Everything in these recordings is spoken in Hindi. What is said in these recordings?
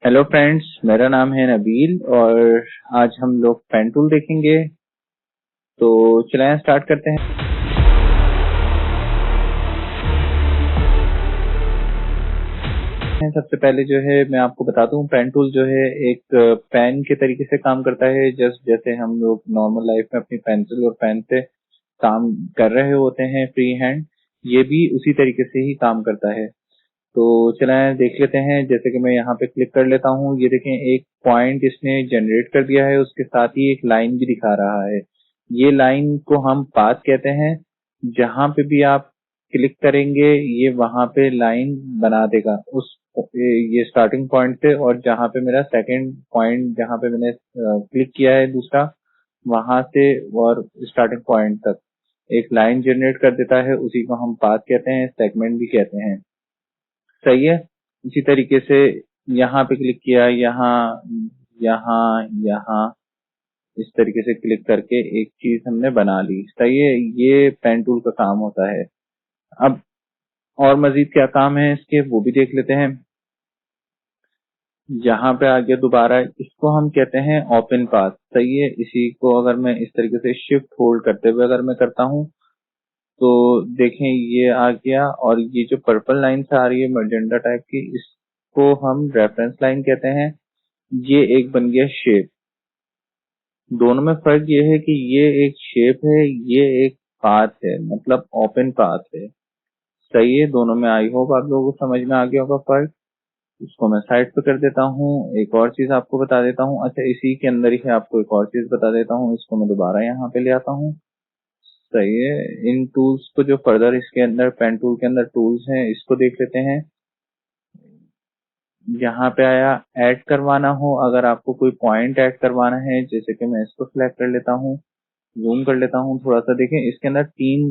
हेलो फ्रेंड्स, मेरा नाम है नबील और आज हम लोग पेन टूल देखेंगे। तो चलें स्टार्ट करते हैं। सबसे पहले जो है मैं आपको बता दूं, पेन टूल जो है एक पेन के तरीके से काम करता है। जैसे हम लोग नॉर्मल लाइफ में अपनी पेंसिल और पेन से काम कर रहे होते हैं फ्री हैंड, ये भी उसी तरीके से ही काम करता है। तो चलें देख लेते हैं। जैसे कि मैं यहाँ पे क्लिक कर लेता हूँ, ये देखें एक पॉइंट इसने जनरेट कर दिया है, उसके साथ ही एक लाइन भी दिखा रहा है। ये लाइन को हम पाथ कहते हैं। जहां पे भी आप क्लिक करेंगे ये वहां पे लाइन बना देगा उस ये स्टार्टिंग पॉइंट से, और जहां पे मेरा सेकंड पॉइंट जहां पे मैंने क्लिक किया है दूसरा, वहां से और स्टार्टिंग पॉइंट तक एक लाइन जनरेट कर देता है। उसी को हम पाथ कहते हैं, सेगमेंट भी कहते हैं। सही है। इसी तरीके से यहाँ पे क्लिक किया, यहाँ यहाँ यहाँ इस तरीके से क्लिक करके एक चीज हमने बना ली। सही है, ये पेन टूल का काम होता है। अब और मजीद क्या काम है इसके, वो भी देख लेते हैं। यहाँ पे आ गया दोबारा, इसको हम कहते हैं ओपन पाथ। सही है, इसी को अगर मैं इस तरीके से शिफ्ट होल्ड करते हुए अगर मैं करता हूँ तो देखें ये आ गया, और ये जो पर्पल लाइन से आ रही है मजेंडा टाइप की, इसको हम रेफरेंस लाइन कहते हैं। ये एक बन गया शेप। दोनों में फर्क ये है कि ये एक शेप है, ये एक पाथ है, मतलब ओपन पाथ है। सही है, दोनों में आई होप आप लोगों को समझ में आ गया होगा फर्क। इसको मैं साइड पे कर देता हूँ। एक और चीज आपको बता देता हूँ। अच्छा, इसी के अंदर ही आपको एक और चीज बता देता हूँ। इसको मैं दोबारा यहाँ पे ले आता हूँ। सही है, इन टूल्स को जो फर्दर इसके अंदर पेन टूल के अंदर टूल्स हैं, इसको देख लेते हैं। यहाँ पे आया ऐड करवाना हो, अगर आपको कोई पॉइंट ऐड करवाना है, जैसे कि मैं इसको सिलेक्ट कर लेता हूँ, जूम कर लेता हूँ थोड़ा सा। देखें इसके अंदर 3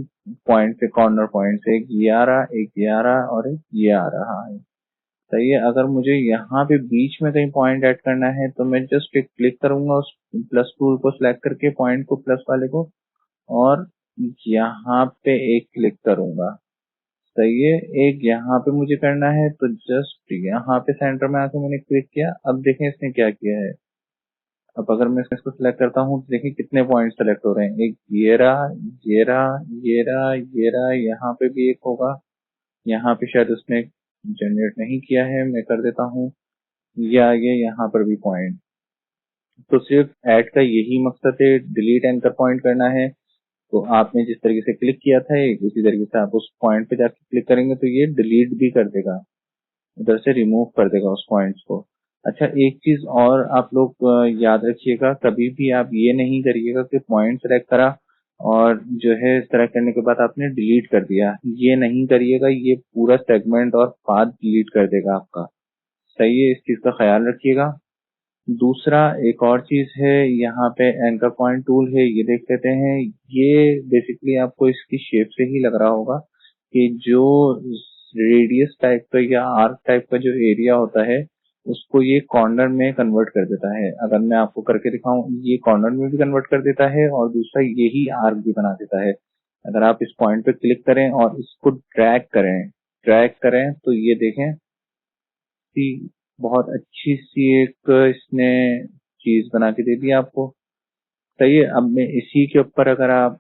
पॉइंट है, कॉर्नर पॉइंट, एक ये आ रहा, एक ये आ रहा और एक ये आ रहा है। सही है, अगर मुझे यहाँ पे बीच में कहीं पॉइंट ऐड करना है तो मैं जस्ट एक क्लिक करूंगा उस प्लस टूल को सिलेक्ट करके, पॉइंट को, प्लस वाले को, और यहाँ पे एक क्लिक करूंगा। सही है, एक यहाँ पे मुझे करना है तो जस्ट यहाँ पे सेंटर में आके मैंने क्लिक किया। अब देखें इसने क्या किया है। अब अगर मैं इसको सिलेक्ट करता हूँ तो देखिए कितने पॉइंट सेलेक्ट हो रहे हैं। एक ये रहा, ये रहा, ये रहा, ये रहा, यहाँ पे भी एक होगा। यहाँ पे शायद उसने जनरेट नहीं किया है, मैं कर देता हूँ। ये आ गया, यहाँ पर भी पॉइंट। तो सिर्फ ऐड का यही मकसद है, डिलीट एंकर पॉइंट करना है। तो आपने जिस तरीके से क्लिक किया था इसी तरीके से आप उस पॉइंट पे जाके क्लिक करेंगे तो ये डिलीट भी कर देगा, उधर से रिमूव कर देगा उस पॉइंट्स को। अच्छा, एक चीज और आप लोग याद रखिएगा, कभी भी आप ये नहीं करिएगा कि पॉइंट सेलेक्ट करा और जो है सेलेक्ट करने के बाद आपने डिलीट कर दिया। ये नहीं करिएगा, ये पूरा सेगमेंट और पाथ डिलीट कर देगा आपका। सही है, इस चीज का ख्याल रखिएगा। दूसरा एक और चीज है, यहाँ पे एंकर पॉइंट टूल है, ये देख लेते हैं। ये बेसिकली आपको इसकी शेप से ही लग रहा होगा कि जो रेडियस टाइप का या आर्क टाइप का जो एरिया होता है उसको ये कॉर्नर में कन्वर्ट कर देता है। अगर मैं आपको करके दिखाऊं, ये कॉर्नर में भी कन्वर्ट कर देता है और दूसरा यही आर्क भी बना देता है। अगर आप इस पॉइंट पे क्लिक करें और इसको ड्रैग करें तो ये देखें सी बहुत अच्छी सी एक इसने चीज बना के दे दी आपको। सही है, अब मैं इसी के ऊपर अगर आप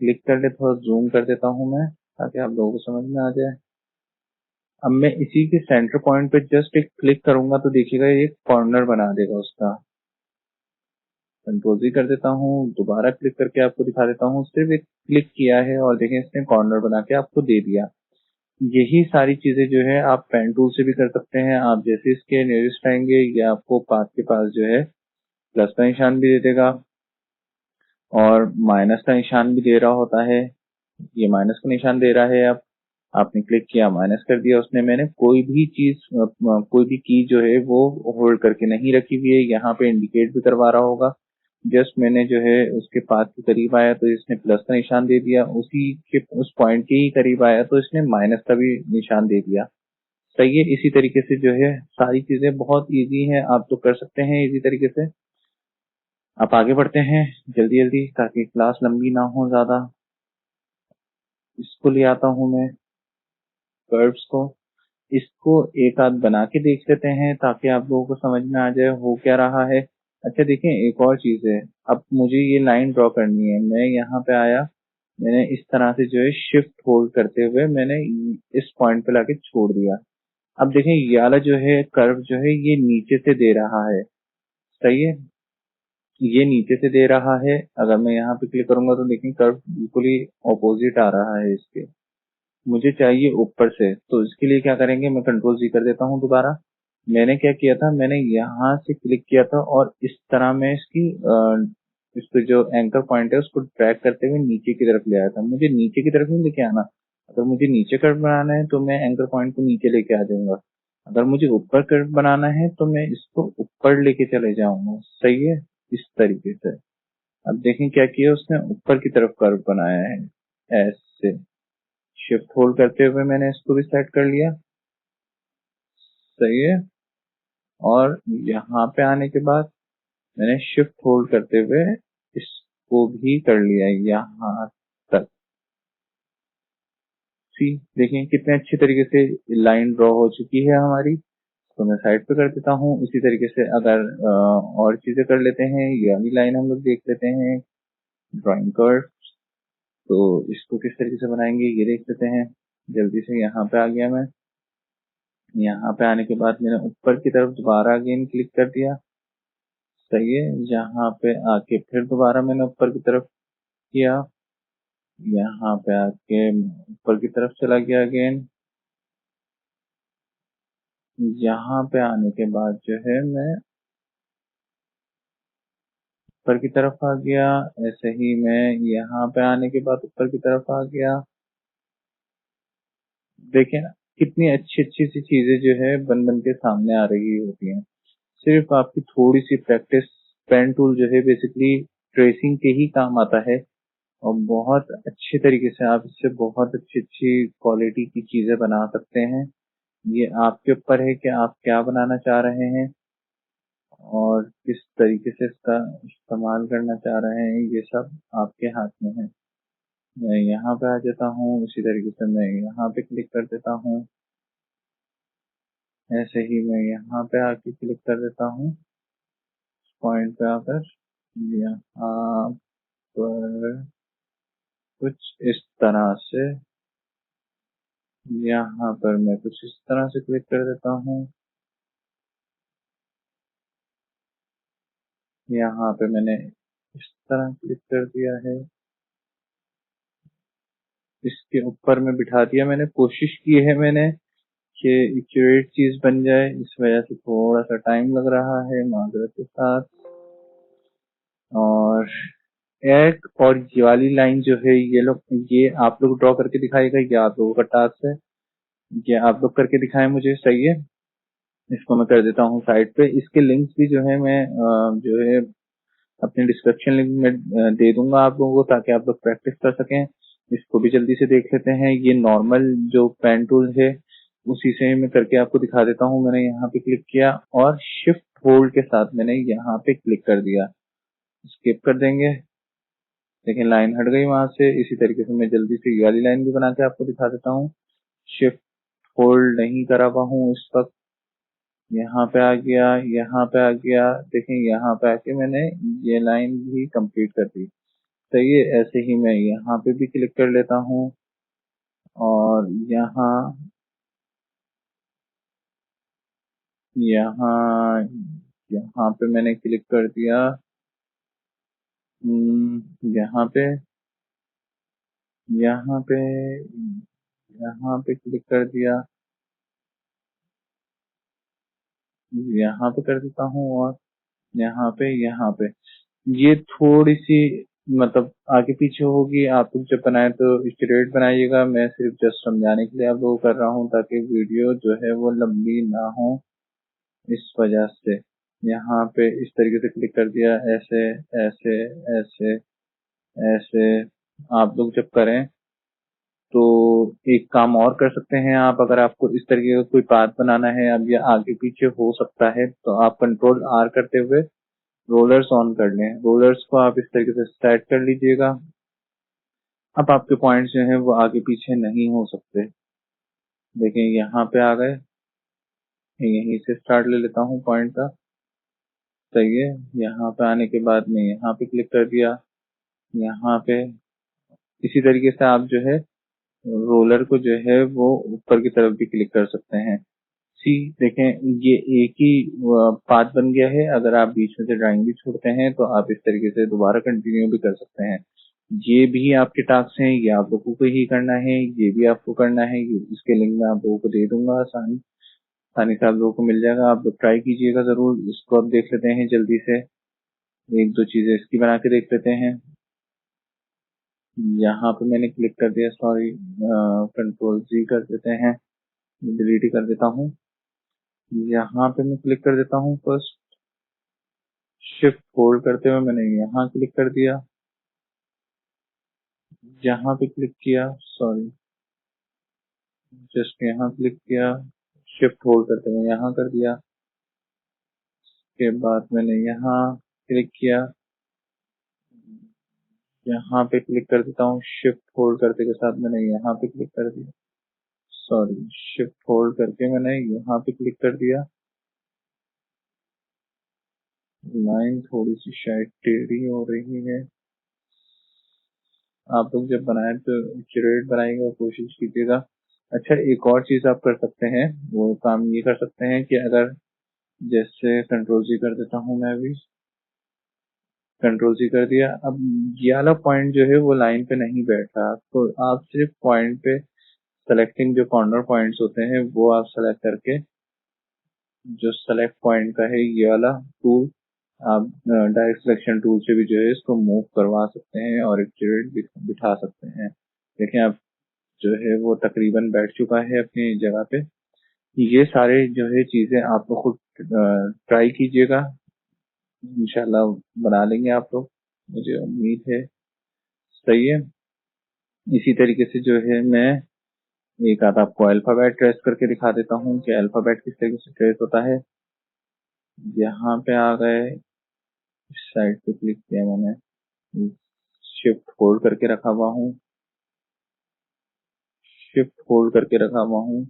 क्लिक कर ले, थोड़ा जूम कर देता हूँ मैं ताकि आप लोगों को समझ में आ जाए। अब मैं इसी के सेंटर पॉइंट पे जस्ट एक क्लिक करूंगा तो देखिएगा ये कॉर्नर बना देगा उसका। कंट्रोल जी कर देता हूँ, दोबारा क्लिक करके आपको दिखा देता हूँ। सिर्फ एक क्लिक किया है और देखें इसने कॉर्नर बना के आपको दे दिया। यही सारी चीजें जो है आप पेन टूल से भी कर सकते हैं। आप जैसे इसके नियरेस्ट आएंगे, ये आपको पाथ के पास जो है प्लस का निशान भी दे देगा और माइनस का निशान भी दे रहा होता है। ये माइनस का निशान दे रहा है। अब आपने क्लिक किया, माइनस कर दिया उसने। मैंने कोई भी चीज कोई भी की जो है वो होल्ड करके नहीं रखी हुई है। यहाँ पे इंडिकेट भी करवा रहा होगा। जस्ट मैंने जो है उसके पाथ के करीब आया तो इसने प्लस का निशान दे दिया, उसी के उस पॉइंट के ही करीब आया तो इसने माइनस का भी निशान दे दिया। सही है, इसी तरीके से जो है सारी चीजें बहुत इजी हैं, आप तो कर सकते हैं इजी तरीके से। आप आगे बढ़ते हैं जल्दी जल्दी ताकि क्लास लंबी ना हो ज्यादा। इसको ले आता हूं मैं कर्व्स को। इसको एक आध बना के देख लेते हैं ताकि आप लोगों को समझ में आ जाए हो क्या रहा है। अच्छा देखें, एक और चीज है, अब मुझे ये लाइन ड्रॉ करनी है। मैं यहाँ पे आया, मैंने इस तरह से जो है शिफ्ट होल्ड करते हुए मैंने इस पॉइंट पे लाके छोड़ दिया। अब देखें ये वाला जो है कर्व जो है ये नीचे से दे रहा है, सही है, ये नीचे से दे रहा है। अगर मैं यहाँ पे क्लिक करूंगा तो देखें कर्व बिल्कुल ही ऑपोजिट आ रहा है इसके, मुझे चाहिए ऊपर से। तो इसके लिए क्या करेंगे, मैं कंट्रोल जी कर देता हूँ दोबारा। मैंने क्या किया था, मैंने यहाँ से क्लिक किया था और इस तरह मैं इस पे जो एंकर पॉइंट है उसको ट्रैक करते हुए नीचे की तरफ ले आया था। मुझे नीचे की तरफ नहीं लेके आना, अगर मुझे नीचे कर्व बनाना है तो मैं एंकर पॉइंट को नीचे लेके आ जाऊंगा। अगर मुझे ऊपर कर्व बनाना है तो मैं इसको ऊपर लेके चले जाऊंगा, सही है, इस तरीके से। अब देखें क्या किया उसने, ऊपर की तरफ कर्व बनाया है ऐसे। शिफ्ट होल्ड करते हुए मैंने इसको भी सेट कर लिया, सही है। और यहाँ पे आने के बाद मैंने शिफ्ट होल्ड करते हुए इसको भी कर लिया यहाँ तक। सी देखें कितने अच्छी तरीके से लाइन ड्रॉ हो चुकी है हमारी। तो मैं साइड पे कर देता हूँ। इसी तरीके से अगर और चीजें कर लेते हैं, ये वाली लाइन हम लोग देख लेते हैं, ड्राइंग कर्व। तो इसको किस तरीके से बनाएंगे ये देख लेते हैं जल्दी से। यहाँ पे आ गया मैं, यहाँ पे आने के बाद मैंने ऊपर की तरफ दोबारा अगेन क्लिक कर दिया, सही है। यहाँ पे आके फिर दोबारा मैंने ऊपर की तरफ किया, यहाँ पे आके ऊपर की तरफ चला गया अगेन। यहाँ पे आने के बाद जो है मैं ऊपर की तरफ आ गया, ऐसे ही मैं यहाँ पे आने के बाद ऊपर की तरफ आ गया। देखें ना कितनी अच्छी अच्छी सी चीजें जो है बन बन के सामने आ रही होती हैं, सिर्फ आपकी थोड़ी सी प्रैक्टिस। पेन टूल जो है बेसिकली ट्रेसिंग के ही काम आता है और बहुत अच्छे तरीके से आप इससे बहुत अच्छी अच्छी क्वालिटी की चीजें बना सकते हैं। ये आपके ऊपर है कि आप क्या बनाना चाह रहे हैं और किस तरीके से इसका इस्तेमाल करना चाह रहे हैं, ये सब आपके हाथ में है। मैं यहाँ पे आ जाता हूँ, इसी तरीके से मैं यहाँ पे क्लिक कर देता हूँ, ऐसे ही मैं यहाँ पे आके क्लिक कर देता हूँ, पॉइंट पे आकर यहाँ पर कुछ इस तरह से, यहाँ पर मैं कुछ इस तरह से क्लिक कर देता हूँ। यहाँ पे मैंने इस तरह क्लिक कर दिया है, इसके ऊपर में बिठा दिया। मैंने कोशिश की है मैंने कि एक्यूरेट चीज बन जाए, इस वजह से थोड़ा सा टाइम लग रहा है माजरत के साथ। और एक और ये वाली लाइन जो है ये आप लोग ड्रॉ करके दिखाएगा, ये आप लोगों का टास्क है, ये आप लोग करके दिखाएं मुझे, सही है। इसको मैं कर देता हूँ साइड पे। इसके लिंक्स भी जो है मैं जो है अपने डिस्क्रिप्शन लिंक में दे दूंगा आप लोगों को, ताकि आप लोग प्रैक्टिस कर सकें। इसको भी जल्दी से देख लेते हैं। ये नॉर्मल जो पेन टूल है उसी से मैं करके आपको दिखा देता हूँ। मैंने यहाँ पे क्लिक किया और शिफ्ट होल्ड के साथ मैंने यहाँ पे क्लिक कर दिया, स्किप कर देंगे। लेकिन लाइन हट गई वहां से। इसी तरीके से मैं जल्दी से ये वाली लाइन भी बना के आपको दिखा देता हूँ। शिफ्ट होल्ड नहीं करा हुआ हूँ इस वक्त, यहाँ पे आ गया, यहाँ पे आ गया। देखें यहाँ पे आके मैंने ये लाइन भी कंप्लीट कर दी, सही है। ऐसे ही मैं यहाँ पे भी क्लिक कर लेता हूँ और यहाँ यहाँ यहाँ पे मैंने क्लिक कर दिया, यहाँ पे यहाँ पे यहाँ पे क्लिक कर दिया, यहाँ पे कर देता हूँ और यहाँ पे ये थोड़ी सी मतलब आगे पीछे होगी। आप लोग जब बनाए तो स्ट्रेट बनाइएगा। मैं सिर्फ जस्ट समझाने के लिए आप लोगों को कर रहा हूँ ताकि वीडियो जो है वो लंबी ना हो, इस वजह से। यहाँ पे इस तरीके से क्लिक कर दिया, ऐसे ऐसे ऐसे ऐसे। आप लोग जब करें तो एक काम और कर सकते हैं आप, अगर आपको इस तरीके का कोई पाथ बनाना है अब या आगे पीछे हो सकता है तो आप कंट्रोल आर करते हुए रोलर्स ऑन कर लें। रोलर्स को आप इस तरीके से सेट कर लीजिएगा। अब आपके पॉइंट्स जो हैं वो आगे पीछे नहीं हो सकते। देखें यहाँ पे आ गए, यहीं से स्टार्ट ले लेता हूँ पॉइंट का। सही है, यहाँ पे आने के बाद में यहाँ पे क्लिक कर दिया। यहाँ पे इसी तरीके से आप जो है रोलर को जो है वो ऊपर की तरफ भी क्लिक कर सकते हैं। सी देखें, ये एक ही पाथ बन गया है। अगर आप बीच में से ड्राइंग भी छोड़ते हैं तो आप इस तरीके से दोबारा कंटिन्यू भी कर सकते हैं। ये भी आपके टास्क हैं, ये आप लोगों को ही करना है, ये भी आपको करना है। इसके लिंक मैं आप लोगों को दे दूंगा, आसानी से आप लोगों को मिल जाएगा। आप लोग ट्राई कीजिएगा जरूर। इसको अब देख लेते हैं जल्दी से, एक दो चीजें इसकी बना के देख लेते हैं। यहाँ पे मैंने क्लिक कर दिया, सॉरी, कंट्रोल जी कर देते हैं, डिलीट ही कर देता हूँ। यहाँ पे मैं क्लिक कर देता हूँ फर्स्ट, शिफ्ट होल्ड करते हुए मैंने यहाँ क्लिक कर दिया, यहाँ पे क्लिक किया, सॉरी, जस्ट यहाँ क्लिक किया, शिफ्ट होल्ड करते हुए यहाँ कर दिया। के बाद मैंने यहाँ क्लिक किया, यहाँ पे क्लिक कर देता हूँ, शिफ्ट होल्ड करते के साथ मैंने यहाँ पे क्लिक कर दिया, सॉरी, शिफ्ट होल्ड करके मैंने यहाँ पे क्लिक कर दिया। लाइन थोड़ी सी शायद टेढ़ी हो रही है। आप लोग जब बनाए तो एक्यूरेट बनाएगा, कोशिश कीजिएगा। अच्छा, एक और चीज आप कर सकते हैं, वो काम ये कर सकते हैं कि अगर जैसे कंट्रोल जी कर देता हूँ मैं भी, कंट्रोल जी कर दिया। अब ये वाला पॉइंट जो है वो लाइन पे नहीं बैठ रहा, तो आप सिर्फ पॉइंट पे सेलेक्टिंग जो कॉर्नर पॉइंट्स होते हैं वो आप सेलेक्ट करके, जो सेलेक्ट पॉइंट का है ये वाला टूल, आप डायरेक्ट सिलेक्शन टूल से भी जो है इसको मूव करवा सकते हैं और एक्यूरेट बिठा सकते हैं। देखिए आप जो है वो तकरीबन बैठ चुका है अपनी जगह पे। ये सारे जो है चीजें आप लोग खुद ट्राई कीजिएगा, इंशाल्लाह बना लेंगे आप लोग, मुझे उम्मीद है। सही है। इसी तरीके से जो है मैं एक आध आपको अल्फाबेट ट्रेस करके दिखा देता हूँ कि अल्फाबेट किस तरीके से ट्रेस होता है। यहाँ पे आ गए, इस साइड पे क्लिक किया मैंने, शिफ्ट होल्ड करके रखा हुआ हूँ, शिफ्ट होल्ड करके रखा हुआ हूँ।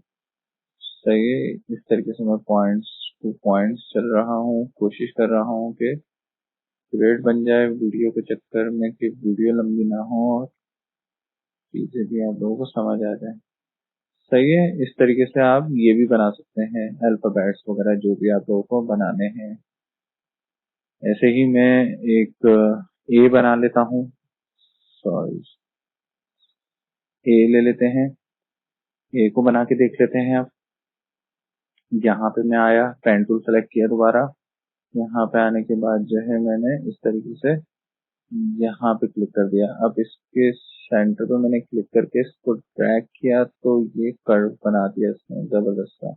सही है। इस तरीके से मैं पॉइंट्स टू पॉइंट्स चल रहा हूँ, कोशिश कर रहा हूँ कि ग्रेड बन जाए वीडियो के चक्कर में, कि वीडियो लंबी ना हो और चीजें भी आप लोगों को समझ आ जाए। सही है। इस तरीके से आप ये भी बना सकते हैं, अल्फाबेट्स वगैरह जो भी आप लोगों को बनाने हैं। ऐसे ही मैं एक ए बना लेता हूँ, सॉरी, ए ले लेते हैं, ए को बना के देख लेते हैं। अब यहाँ पे मैं आया, पेन टूल सेलेक्ट किया दोबारा, यहाँ पे आने के बाद जो है मैंने इस तरीके से यहाँ पे क्लिक कर दिया। अब इसके सेंटर पे मैंने क्लिक करके इसको ड्रैग किया तो ये कर्व बना दिया इसने जबरदस्त सा।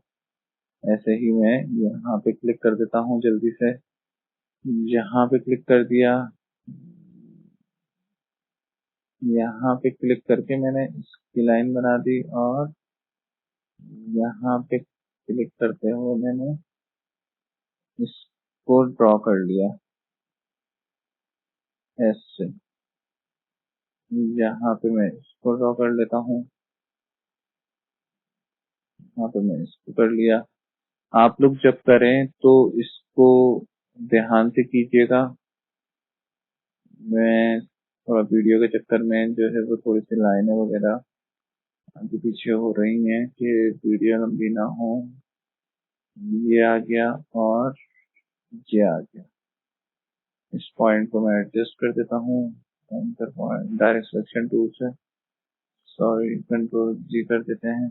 ऐसे ही मैं यहाँ पे क्लिक कर देता हूँ जल्दी से, यहाँ पे क्लिक कर दिया, यहाँ पे क्लिक करके मैंने इसकी लाइन बना दी और यहाँ पे क्लिक करते हुए मैंने इसको ड्रॉ कर लिया ऐसे। यहाँ पे मैं इसको ड्रॉ कर लेता हूँ, यहाँ पे मैं इसको कर लिया। आप लोग जब करें तो इसको ध्यान से कीजिएगा। मैं थोड़ा वीडियो के चक्कर में जो है वो थोड़ी सी लाइनें वगैरह आगे पीछे हो रही हैं कि वीडियो लंबी ना हो। ये आ गया और ये आ गया। इस पॉइंट को मैं एडजस्ट कर देता हूँ, enter point direct selection tool से, सॉरी, कंट्रोल जी कर देते हैं।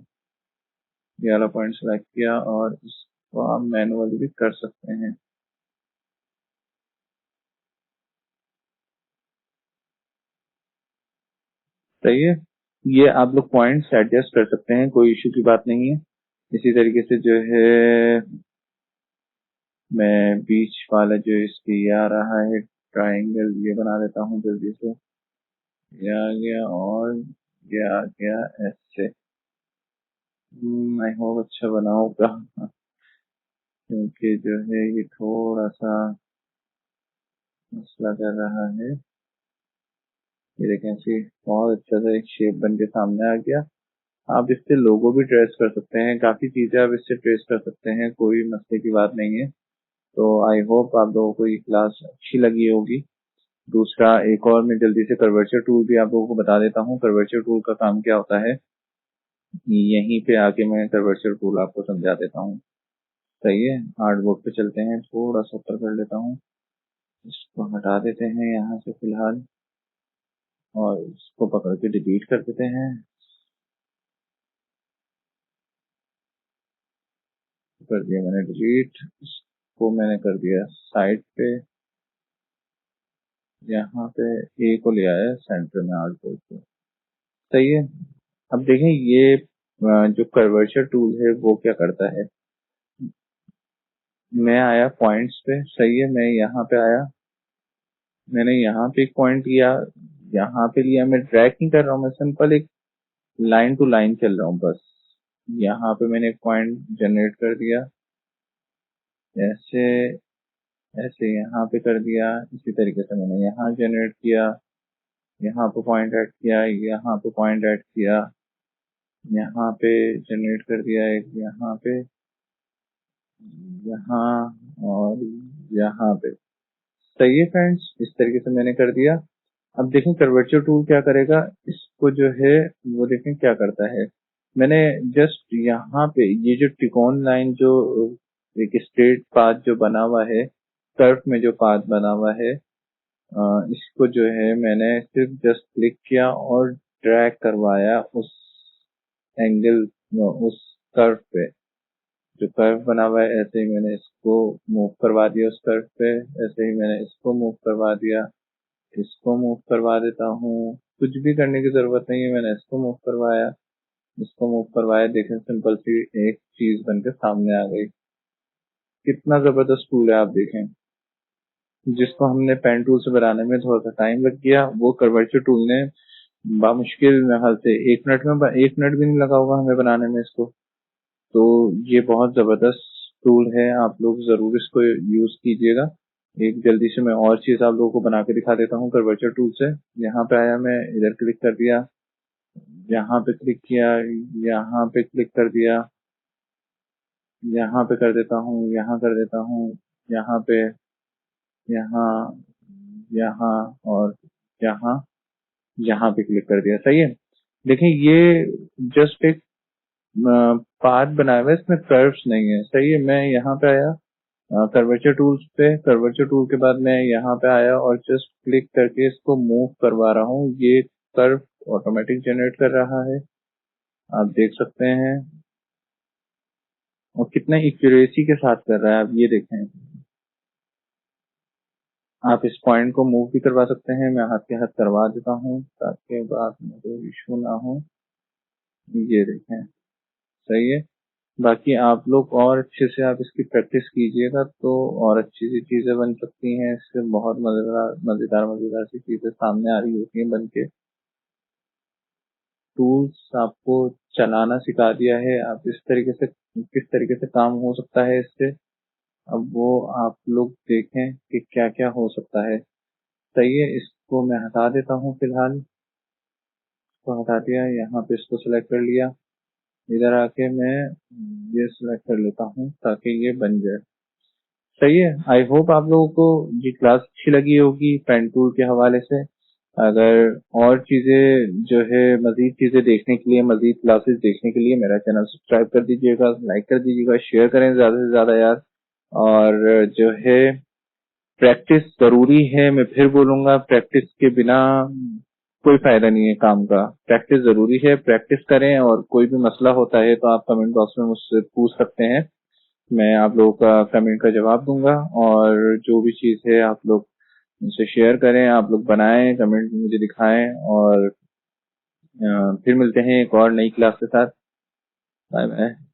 ये वाला पॉइंट सेलेक्ट किया और इसको आप मैनुअली भी कर सकते हैं। सही है। ये आप लोग पॉइंट्स एडजस्ट कर सकते हैं, कोई इश्यू की बात नहीं है। इसी तरीके से जो है मैं बीच वाला जो इसकी ये आ रहा है ट्राइंगल, ये बना देता हूँ जल्दी से। ये आ गया और ये आ गया ऐसे। आई होप अच्छा बना होगा, क्योंकि जो है ये थोड़ा सा मसला कर रहा है। ये देखें, ऐसी बहुत अच्छा सा एक शेप बन के सामने आ गया। आप इससे लोगो भी ट्रेस कर सकते हैं, काफी चीजें आप इससे ट्रेस कर सकते हैं, कोई मसले की बात नहीं है। तो आई होप आप लोगों को ये क्लास अच्छी लगी होगी। दूसरा एक और मैं जल्दी से कर्वेचर टूल भी आप लोगों को बता देता हूँ। कर्वेचर टूल का काम क्या होता है, यहीं पे आके मैं कर्वेचर टूल आपको समझा देता हूँ। सही है, हार्डबोर्ड पे चलते हैं, थोड़ा सा ऊपर कर लेता हूँ, इसको हटा देते हैं यहाँ से फिलहाल, और इसको पकड़ के डिलीट कर देते हैं। कर दिया मैंने डिलीट, इसको मैंने कर दिया साइड पे, यहाँ पे ए को ले आया सेंटर में हार्डबोर्ड पे। सही है। अब देखें ये जो कर्वेचर टूल है वो क्या करता है। मैं आया पॉइंट्स पे, सही है, मैं यहाँ पे आया, मैंने यहाँ पे एक पॉइंट लिया, यहाँ पे लिया, मैं ड्रैग नहीं कर रहा हूँ, मैं सिंपल एक लाइन टू लाइन चल रहा हूँ बस। यहाँ पे मैंने एक पॉइंट जनरेट कर दिया, ऐसे ऐसे यहाँ पे कर दिया, इसी तरीके से मैंने यहाँ जनरेट किया, यहाँ पे पॉइंट ऐड किया, यहाँ पे पॉइंट ऐड किया, यहाँ पे जनरेट कर दिया एक, यहाँ पे, यहाँ और यहाँ पे। सही है फ्रेंड्स, इस तरीके से मैंने कर दिया। अब देखें कर्वेचर टूल क्या करेगा, इसको जो है वो देखें क्या करता है। मैंने जस्ट यहाँ पे ये जो त्रिकोण लाइन जो एक स्ट्रेट पाथ जो बना हुआ है, कर्व में जो पाथ बना हुआ है, इसको जो है मैंने सिर्फ जस्ट क्लिक किया और ड्रैग करवाया उस एंगल, उस कर्व पे, जो कर्व बना हुआ है, ऐसे ही मैंने इसको मूव करवा दिया उस कर्व पे, ऐसे ही मैंने इसको मूव करवा दिया, इसको मूव करवा देता हूँ, कुछ भी करने की जरूरत नहीं है, मैंने इसको मूव करवाया, इसको मूव करवाया, देखें सिंपल सी एक चीज बनकर सामने आ गई। कितना जबरदस्त टूल है, आप देखें, जिसको हमने पेन टूल से बनाने में थोड़ा सा टाइम लग गया, वो कर्वेचर टूल ने बामुश्किल मेरे ख्याल से 1 मिनट में, 1 मिनट भी नहीं लगा होगा हमें बनाने में इसको। तो ये बहुत जबरदस्त टूल है, आप लोग जरूर इसको यूज कीजिएगा। एक जल्दी से मैं और चीज आप लोगों को बना के दिखा देता हूँ कर्वेचर टूल से। यहाँ पे आया, मैं इधर क्लिक कर दिया, यहाँ पे क्लिक किया, यहाँ पे क्लिक कर दिया, यहाँ पे कर देता हूँ, यहाँ कर देता हूँ, यहाँ पे, यहाँ, यहाँ और यहाँ, यहाँ पे क्लिक कर दिया। सही है, देखिए ये जस्ट एक पाथ बनाया हुआ है, इसमें कर्व्स नहीं है। सही है, मैं यहाँ पे आया कर्वेचर टूल्स पे, कर्वेचर टूल के बाद मैं यहाँ पे आया और जस्ट क्लिक करके इसको मूव करवा रहा हूँ, ये कर्व ऑटोमेटिक जनरेट कर रहा है, आप देख सकते हैं, और कितना एक्यूरेसी के साथ कर रहा है, आप ये देखें। आप इस पॉइंट को मूव भी करवा सकते हैं, मैं हाथ के हाथ करवा देता हूँ ताकि बाद में कोई इशू ना हो, ये देखें। सही है, बाकी आप लोग और अच्छे से आप इसकी प्रैक्टिस कीजिएगा तो और अच्छी सी चीजें बन सकती हैं, इससे बहुत मजेदार मजेदार मजेदार सी चीजें सामने आ रही होती हैं बन के। टूल्स आपको चलाना सिखा दिया है, आप इस तरीके से किस तरीके से काम हो सकता है इससे, अब वो आप लोग देखें कि क्या क्या हो सकता है। सही है, इसको मैं हटा देता हूँ फिलहाल, इसको हटा दिया, यहाँ पे इसको सिलेक्ट कर लिया, इधर आके मैं ये सिलेक्ट कर लेता हूँ ताकि ये बन जाए। सही है, आई होप आप लोगों को ये क्लास अच्छी लगी होगी पेन टूल के हवाले से। अगर और चीजें जो है, मजीद चीजें देखने के लिए, मजीद क्लासेस देखने के लिए मेरा चैनल सब्सक्राइब कर दीजिएगा, लाइक कर दीजिएगा, शेयर करें ज्यादा से ज्यादा यार। और जो है प्रैक्टिस जरूरी है, मैं फिर बोलूंगा, प्रैक्टिस के बिना कोई फायदा नहीं है काम का, प्रैक्टिस जरूरी है, प्रैक्टिस करें, और कोई भी मसला होता है तो आप कमेंट बॉक्स में मुझसे पूछ सकते हैं, मैं आप लोगों का कमेंट का जवाब दूंगा। और जो भी चीज है आप लोग मुझसे शेयर करें, आप लोग बनाएं, कमेंट में मुझे दिखाएं, और फिर मिलते हैं एक और नई क्लास के साथ। Bye bye.